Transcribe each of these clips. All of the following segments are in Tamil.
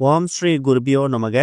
ஓம் ஸ்ரீ குருபியோ நமக.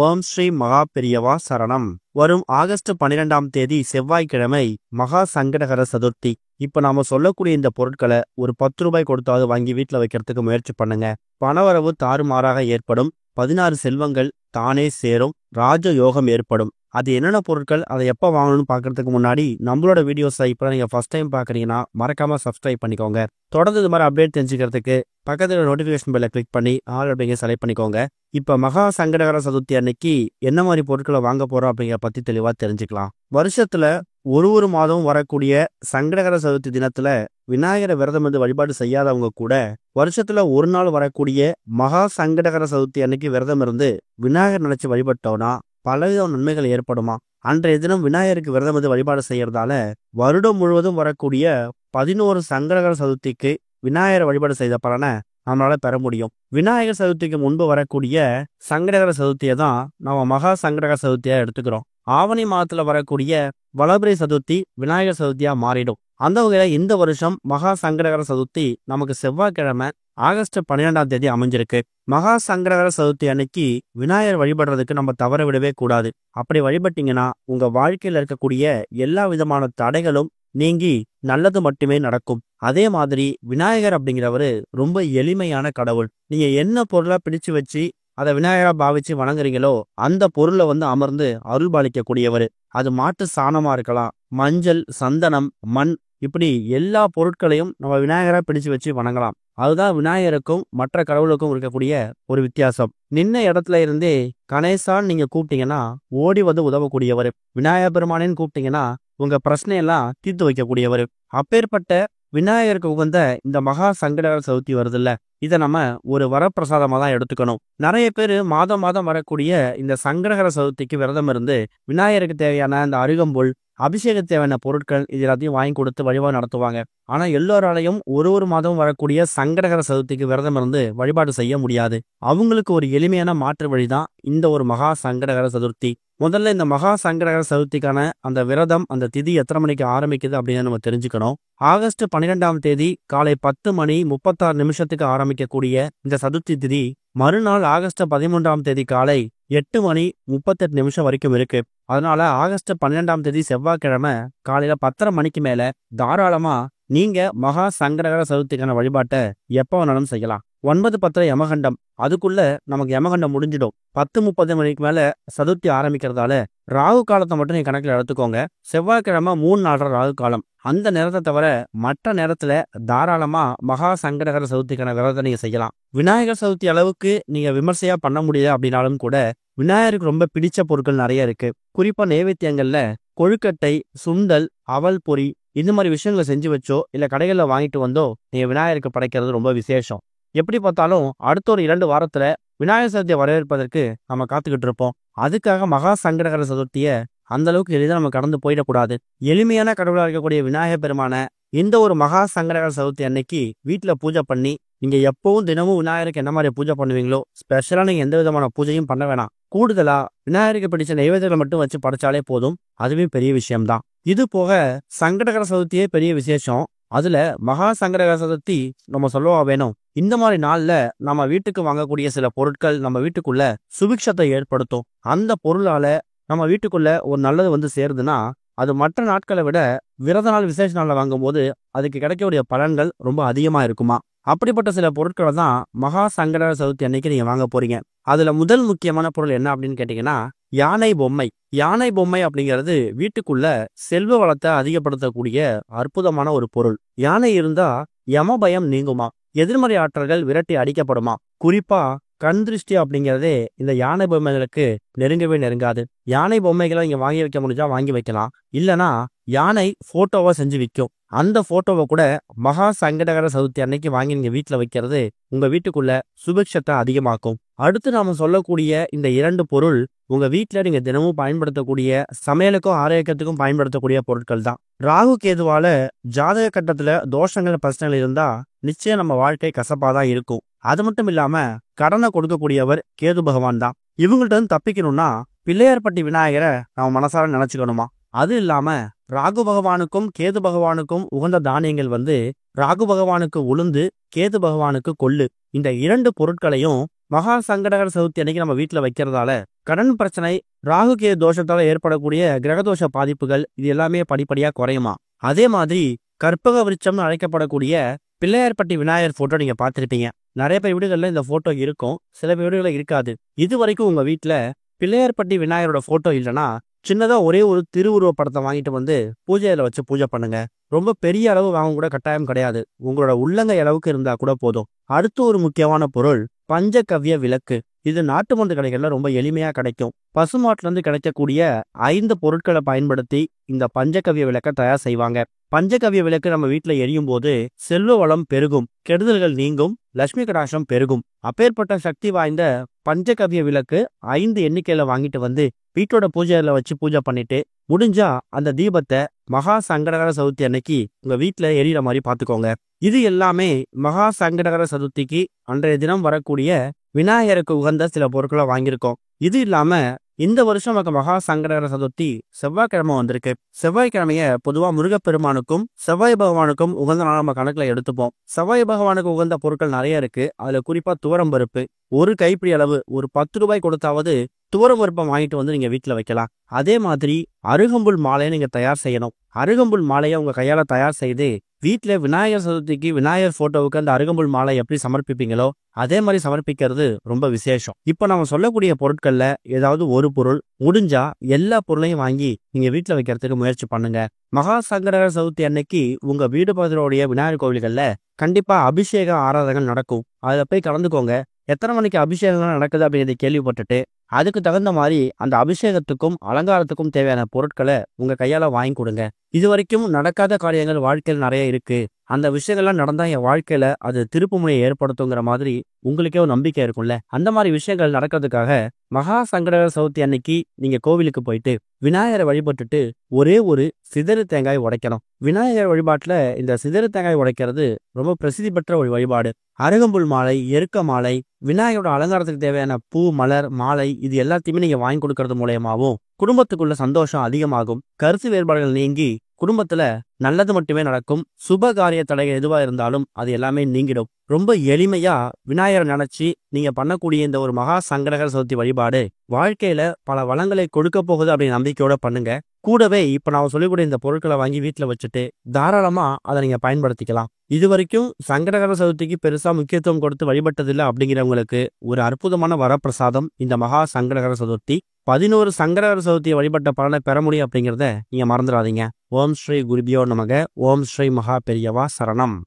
ஓம் ஸ்ரீ மகா பெரியவா சரணம். வரும் ஆகஸ்ட் 12ஆம் தேதி செவ்வாய்க்கிழமை மகா சங்கடகர சதுர்த்தி. இப்ப நாம சொல்லக்கூடிய இந்த பொருட்களை ஒரு 10 ரூபாய் கொடுத்தாவது வாங்கி வீட்டுல வைக்கிறதுக்கு முயற்சி பண்ணுங்க. பணவரவு தாறுமாறாக ஏற்படும். 16 செல்வங்கள் தானே சேரும். ராஜ யோகம் ஏற்படும். அது என்னென்ன பொருட்கள், அதை எப்போ வாங்கணும்னு பார்க்கறதுக்கு முன்னாடி நம்மளோட வீடியோஸை இப்போ நீங்கள் ஃபர்ஸ்ட் டைம் பார்க்குறீங்கன்னா மறக்காமல் சப்ஸ்கிரைப் பண்ணிக்கோங்க. தொடர்ந்து இது மாதிரி அப்டேட் தெரிஞ்சுக்கிறதுக்கு பக்கத்தில் நோட்டிஃபிகேஷன் பெல்லை கிளிக் பண்ணி ஆல் அப்படிங்க செலக்ட் பண்ணிக்கோங்க. இப்போ மகா சங்கடகர சதுர்த்தி அன்னைக்கு என்ன மாதிரி பொருட்களை வாங்க போகிறோம் அப்படிங்கிற பற்றி தெளிவாக தெரிஞ்சுக்கலாம். வருஷத்தில் ஒரு மாதம் வரக்கூடிய சங்கடகர சதுர்த்தி தினத்துல விநாயகரை விரதம் வந்து வழிபாடு செய்யாதவங்க கூட வருஷத்துல ஒரு நாள் வரக்கூடிய மகா சங்கடகர சதுர்த்தி அன்னைக்கு விரதம் இருந்து விநாயகர் நினைச்சு வழிபட்டோம்னா பலவித நன்மைகள் ஏற்படுமா. அன்றைய தினம் விநாயகருக்கு விரதம் வந்து வழிபாடு செய்யறதால வருடம் முழுவதும் வரக்கூடிய 11 சங்கடகர சதுர்த்திக்கு விநாயகரை வழிபாடு செய்த பலனை நம்மளால பெற முடியும். விநாயகர் சதுர்த்திக்கு முன்பு வரக்கூடிய சங்கடகர சதுர்த்தியை தான் நம்ம மகா சங்கடகர சதுர்த்தியா எடுத்துக்கிறோம். ஆவணி மாதத்துல வரக்கூடிய வளபிரை சதுர்த்தி விநாயகர் சதுர்த்தியா மாறிடும். அந்த வகையில இந்த வருஷம் மகா சங்கடகர சதுர்த்தி நமக்கு செவ்வாய்க்கிழமை ஆகஸ்ட் 12ஆம் தேதி அமைஞ்சிருக்கு. மகா சங்கடகர சதுர்த்தி அன்னைக்கு விநாயகர் வழிபடுறதுக்கு நம்ம தவற விடவே கூடாது. அப்படி வழிபட்டீங்கன்னா உங்க வாழ்க்கையில இருக்கக்கூடிய எல்லா விதமான தடைகளும் நீங்கி நல்லது மட்டுமே நடக்கும். அதே மாதிரி விநாயகர் அப்படிங்கிறவரு ரொம்ப எளிமையான கடவுள். நீங்க என்ன பொருளா பிடிச்சு வச்சு அதை விநாயகரா பாவிச்சு வணங்குறீங்களோ அந்த பொருளை வந்து அமர்ந்து அருள் பாலிக்கக்கூடியவர். அது மாட்டு சாணமா இருக்கலாம், மஞ்சள், சந்தனம், மண், இப்படி எல்லா பொருட்களையும் நம்ம விநாயகரா பிடிச்சு வச்சு வணங்கலாம். அதுதான் விநாயகருக்கும் மற்ற கடவுளுக்கும் இருக்கக்கூடிய ஒரு வித்தியாசம். நின்ன இடத்துல இருந்தே கணேசான்னு நீங்க கூப்பிட்டீங்கன்னா ஓடி வந்து உதவக்கூடியவர். விநாயகர் பெருமானேன்னு கூப்பிட்டீங்கன்னா உங்க பிரச்சனையெல்லாம் தீர்த்து வைக்கக்கூடியவர். அப்பேற்பட்ட விநாயகருக்கு உகந்த இந்த மகா சங்கடகர சதுர்த்தி வருதுல்ல, இதை நம்ம ஒரு வரப்பிரசாதமா தான் எடுத்துக்கணும். நிறைய பேர் மாதம் வரக்கூடிய இந்த சங்கடகர சதுர்த்திக்கு விரதம் இருந்து விநாயகருக்கு தேவையான இந்த அருகம்புல், அபிஷேக தேவையான பொருட்கள் இது எல்லாத்தையும் வாங்கி கொடுத்து வழிபாடு நடத்துவாங்க. ஆனா எல்லோராலையும் ஒரு மாதம் வரக்கூடிய சங்கடகர சதுர்த்திக்கு விரதம் இருந்து வழிபாடு செய்ய முடியாது. அவங்களுக்கு ஒரு எளிமையான மாற்று வழிதான் இந்த ஒரு மகா சங்கடகர சதுர்த்தி. முதல்ல இந்த மகா சங்கடகர சதுர்த்திக்கான அந்த விரதம், அந்த திதி எத்தனை மணிக்கு ஆரம்பிக்குது அப்படின்னு நம்ம தெரிஞ்சுக்கணும். ஆகஸ்ட் 12ஆம் தேதி காலை 10:36 ஆரம்பிக்கக்கூடிய இந்த சதுர்த்தி திதி மறுநாள் ஆகஸ்ட் 13ஆம் தேதி காலை 8:38 வரைக்கும் இருக்கு. அதனால ஆகஸ்ட் 12ஆம் தேதி செவ்வாய்க்கிழமை காலையில 10:30 மணிக்கு மேல தாராளமா நீங்க மகா சங்கடகர சதுர்த்திக்கான வழிபாட்டை எப்போ வேணாலும் செய்யலாம். 9:10 யமகண்டம், அதுக்குள்ள நமக்கு யமகண்டம் முடிஞ்சிடும். 10:30 மணிக்கு மேல சதுர்த்தி ஆரம்பிக்கிறதால ராகு காலத்தை மட்டும் நீங்க கணக்கில் எடுத்துக்கோங்க. செவ்வாய்க்கிழமை 3:04 ராகு காலம். அந்த நேரத்தை தவிர மற்ற நேரத்துல தாராளமா மகா சங்கடகர சதுர்த்திக்கான விரதத்தை நீங்க செய்யலாம். விநாயகர் சதுர்த்தி அளவுக்கு நீங்க விமர்சையா பண்ண முடியல அப்படின்னாலும் கூட விநாயகருக்கு ரொம்ப பிடிச்ச பொருட்கள் நிறைய இருக்கு. குறிப்பா நைவேத்தியங்கள்ல கொழுக்கட்டை, சுண்டல், அவல் பொரி, இந்த மாதிரி விஷயங்களை செஞ்சு வச்சோ இல்ல கடைகளில் வாங்கிட்டு வந்தோ நீங்க விநாயகருக்கு படைக்கிறது ரொம்ப விசேஷம். எப்படி பார்த்தாலும் அடுத்த ஒரு 2 வாரத்துல விநாயகர் சதுர்த்தியை வரவேற்பதற்கு நம்ம காத்துக்கிட்டு இருப்போம். அதுக்காக மகா சங்கடகர சதுர்த்தியை அந்த அளவுக்கு எளிதாக நம்ம கடந்து போயிடக்கூடாது. எளிமையான கடவுளாக இருக்கக்கூடிய விநாயகர் பெருமான இந்த ஒரு மகா சங்கடகர சதுர்த்தி அன்னைக்கு வீட்டுல பூஜை பண்ணி நீங்க எப்பவும் தினமும் விநாயகருக்கு என்ன மாதிரி பூஜை பண்ணுவீங்களோ ஸ்பெஷலா நீங்க எந்த விதமான பூஜையும் பண்ண வேணாம். கூடுதலா விநாயகருக்கு பிடிச்ச நைவேத்தியங்களை மட்டும் வச்சு படைச்சாலே போதும். அதுவே பெரிய விஷயம்தான். இது போக சங்கடகர சதுர்த்தியே பெரிய விசேஷம். அதுல மகா சங்கடகர சதுர்த்தி நம்ம சொல்லவா வேணும். இந்த மாதிரி நாள்ல நம்ம வீட்டுக்கு வாங்கக்கூடிய சில பொருட்கள் நம்ம வீட்டுக்குள்ள சுபிக்ஷத்தை ஏற்படுத்தும். அந்த பொருளால நம்ம வீட்டுக்குள்ள ஒரு நல்லது வந்து சேருதுன்னா அது மற்ற நாட்களை விட விரத நாள், விசேஷ நாள்ல வாங்கும் போது அதுக்கு கிடைக்கக்கூடிய பலன்கள் ரொம்ப அதிகமா இருக்குமா. அப்படிப்பட்ட சில பொருட்களை தான் மகா சங்கடகர சதுர்த்தி அன்னைக்கு நீங்க வாங்க போறீங்க. அதுல முதல் முக்கியமான பொருள் என்ன அப்படின்னு கேட்டீங்கன்னா யானை பொம்மை. யானை பொம்மை அப்படிங்கிறது வீட்டுக்குள்ள செல்வ வளத்தை அதிகப்படுத்தக்கூடிய அற்புதமான ஒரு பொருள். யானை இருந்தா யம பயம் நீங்குமா, எதிர்மறை ஆற்றல்கள் விரட்டி அடிக்கப்படுமா. குறிப்பா கண் திருஷ்டி அப்படிங்கிறதே இந்த யானை பொம்மைகளுக்கு நெருங்கவே நெருங்காது. யானை பொம்மைகளை இங்க வாங்கி வைக்க முடிஞ்சா வாங்கி வைக்கலாம். இல்லனா யானை போட்டோவா செஞ்சு விற்கும். அந்த போட்டோவை கூட மகா சங்கடகர சதுர்த்தி அன்னைக்கு வாங்கி நீங்க வீட்டுல வைக்கிறது உங்க வீட்டுக்குள்ள சுபிக்ஷத்தை அதிகமாக்கும். அடுத்து நாம சொல்லக்கூடிய இந்த 2 பொருள் உங்க வீட்டுல நீங்க தினமும் பயன்படுத்தக்கூடிய சமையலுக்கும் ஆரோக்கியத்துக்கும் பயன்படுத்தக்கூடிய பொருட்கள் தான். ராகு கேதுவால ஜாதக கட்டத்துல தோஷங்கள், பிரச்சனைகள் இருந்தா நிச்சயம் நம்ம வாழ்க்கை கசப்பாதான் இருக்கும். அது மட்டும் இல்லாம கடனை கொடுக்கக்கூடியவர் கேது பகவான் தான். இவங்கள்ட்ட இருந்து தப்பிக்கணும்னா பிள்ளையார்பட்டி விநாயகரை நம்ம மனசார நினைச்சுக்கணுமா. அது இல்லாம ராகு பகவானுக்கும் கேது பகவானுக்கும் உகந்த தானியங்கள் வந்து ராகு பகவானுக்கு உளுந்து, கேது பகவானுக்கு கொள்ளு. இந்த 2 பொருட்களையும் மகா சங்கடகர சதுர்த்தி அன்னைக்கு நம்ம வீட்டுல வைக்கிறதால கடன் பிரச்சனை, ராகுகேது தோஷத்தால ஏற்படக்கூடிய கிரகதோஷ பாதிப்புகள் இது எல்லாமே படிப்படியா குறையுமா. அதே மாதிரி கற்பக விருட்சம்னு அழைக்கப்படக்கூடிய பிள்ளையார்பட்டி விநாயகர் போட்டோ நீங்க பார்த்திருப்பீங்க. நிறைய பேர் வீடுகள்ல இந்த போட்டோ இருக்கும், சில வீடுகள்ல இருக்காது. இது வரைக்கும் உங்க வீட்டுல பிள்ளையார்பட்டி விநாயகரோட போட்டோ இல்லைன்னா சின்னதா ஒரே ஒரு திருவுருவ படத்தை வாங்கிட்டு வந்து பூஜையில வச்சு பூஜை பண்ணுங்க. ரொம்ப பெரிய அளவு வாங்க கூட கட்டாயம் கிடையாது, உங்களோட உள்ளங்கை அளவுக்கு இருந்தா கூட போதும். அடுத்து ஒரு முக்கியமான பொருள் பஞ்சகவ்ய விளக்கு. இது நாட்டு மருந்து கடைகள்ல ரொம்ப எளிமையா கிடைக்கும். பசுமாட்டுல இருந்து கிடைக்கக்கூடிய 5 பொருட்களை பயன்படுத்தி இந்த பஞ்சகவ்ய விளக்கை தயார் செய்வாங்க. பஞ்சகவ்ய விளக்கு நம்ம வீட்டுல எரியும் போது செல்வ வளம் பெருகும், கெடுதல்கள் நீங்கும், லட்சுமி கடாட்சம் பெருகும். அப்பேற்பட்ட சக்தி வாய்ந்த பஞ்சகவ்ய விளக்கு 5 எண்ணிக்கையில வாங்கிட்டு வந்து வீட்டோட பூஜையில வச்சு பூஜை பண்ணிட்டு முடிஞ்சா அந்த தீபத்தை மகா சங்கடகர சதுர்த்தி அன்னைக்கு உங்க வீட்டுல எரியற மாதிரி பாத்துக்கோங்க. இது எல்லாமே மகா சங்கடகர சதுர்த்திக்கு அன்றைய தினம் வரக்கூடிய விநாயகருக்கு உகந்த சில பொருட்களை வாங்கியிருக்கோம். இது இல்லாம இந்த வருஷம் நமக்கு மகா சங்கடகர சதுர்த்தி செவ்வாய்க்கிழமை வந்திருக்கு. செவ்வாய்க்கிழமைய பொதுவா முருகப்பெருமானுக்கும் செவ்வாய் பகவானுக்கும் உகந்த நாள் நம்ம கணக்குல எடுத்துப்போம். செவ்வாய் பகவானுக்கு உகந்த பொருட்கள் நிறைய இருக்கு. அதுல குறிப்பா துவரம் பருப்பு ஒரு கைப்பிடி அளவு, ஒரு 10 ரூபாய் கொடுத்தாவது துவரம் பருப்பை வாங்கிட்டு வந்து நீங்க வீட்டுல வைக்கலாம். அதே மாதிரி அருகம்புல் மாலையை நீங்க தயார் செய்யணும். அருகம்புல் மாலையை உங்க கையால தயார் செய்து வீட்டுல விநாயகர் சதுர்த்திக்கு விநாயகர் போட்டோவுக்கு அந்த அருகம்புல் மாலை எப்படி சமர்ப்பிப்பீங்களோ அதே மாதிரி சமர்ப்பிக்கிறது ரொம்ப விசேஷம். இப்ப நம்ம சொல்லக்கூடிய பொருட்கள்ல ஏதாவது ஒரு பொருள் முடிஞ்சா எல்லா பொருளையும் வாங்கி நீங்க வீட்டுல வைக்கிறதுக்கு முயற்சி பண்ணுங்க. மகா சங்கடகர சதுர்த்தி அன்னைக்கு உங்க வீடு பகுதியோடைய விநாயகர் கோவில்கள்ல கண்டிப்பா அபிஷேக ஆராதனைகள் நடக்கும். அதுல போய் கலந்துக்கோங்க. எத்தனை மணிக்கு அபிஷேகம் நடக்குது அப்படிங்கிறத கேள்விப்பட்டுட்டு அதுக்கு தகுந்த மாதிரி அந்த அபிஷேகத்துக்கும் அலங்காரத்துக்கும் தேவையான பொருட்களை உங்க கையால வாங்கி கொடுங்க. இது வரைக்கும் நடக்காத காரியங்கள் வாழ்க்கையில் நிறைய இருக்கு, அந்த விஷயங்கள்லாம் நடந்தா என் வாழ்க்கையில அது திருப்புமுனையை ஏற்படுத்துங்கிற மாதிரி உங்களுக்கே ஒரு நம்பிக்கை இருக்கும்ல. அந்த மாதிரி விஷயங்கள் நடக்கிறதுக்காக மகா சங்கடகர சதுர்த்தி அன்னைக்கு நீங்க கோவிலுக்கு போயிட்டு விநாயகரை வழிபட்டுட்டு ஒரே ஒரு சிதறு தேங்காய் உடைக்கணும். விநாயகர் வழிபாட்டுல இந்த சிதறு தேங்காய் உடைக்கிறது ரொம்ப பிரசித்தி பெற்ற ஒரு வழிபாடு. அருகம்புல் மாலை, எருக்க மாலை, விநாயகரோட அலங்காரத்துக்கு தேவையான பூ, மலர், மாலை இது எல்லாத்தையுமே நீங்க வாங்கி கொடுக்கறது மூலயமாவும் குடும்பத்துக்குள்ள சந்தோஷம் அதிகமாகும், கருத்து வேறுபாடுகள் நீங்கி குடும்பத்துல நல்லது மட்டுமே நடக்கும். சுப காரிய தடைகள் எதுவா இருந்தாலும் அது எல்லாமே நீங்கிடும். ரொம்ப எளிமையா விநாயகரை நினைச்சு நீங்க பண்ணக்கூடிய இந்த ஒரு மகா சங்கடகர சதுர்த்தி வழிபாடு வாழ்க்கையில பல வளங்களை கொடுக்க போகுது அப்படின்னு நம்பிக்கையோட பண்ணுங்க. கூடவே இப்ப நான் சொல்லக்கூடிய இந்த பொருட்களை வாங்கி வீட்டுல வச்சுட்டு தாராளமா அதை நீங்க பயன்படுத்திக்கலாம். இது வரைக்கும் சங்கடகர சதுர்த்திக்கு பெருசா முக்கியத்துவம் கொடுத்து வழிபட்டதில்லை அப்படிங்கிறவங்களுக்கு ஒரு அற்புதமான வரப்பிரசாதம் இந்த மகா சங்கடகர சதுர்த்தி. 11 சங்கடகர சதுர்த்தியை வழிபட்ட பலனை பெற முடியும் அப்படிங்கிறத நீங்க மறந்துடாதீங்க. ஓம் ஸ்ரீ குருபியோ நமக. ஓம் ஸ்ரீ மகா பெரியவா சரணம்.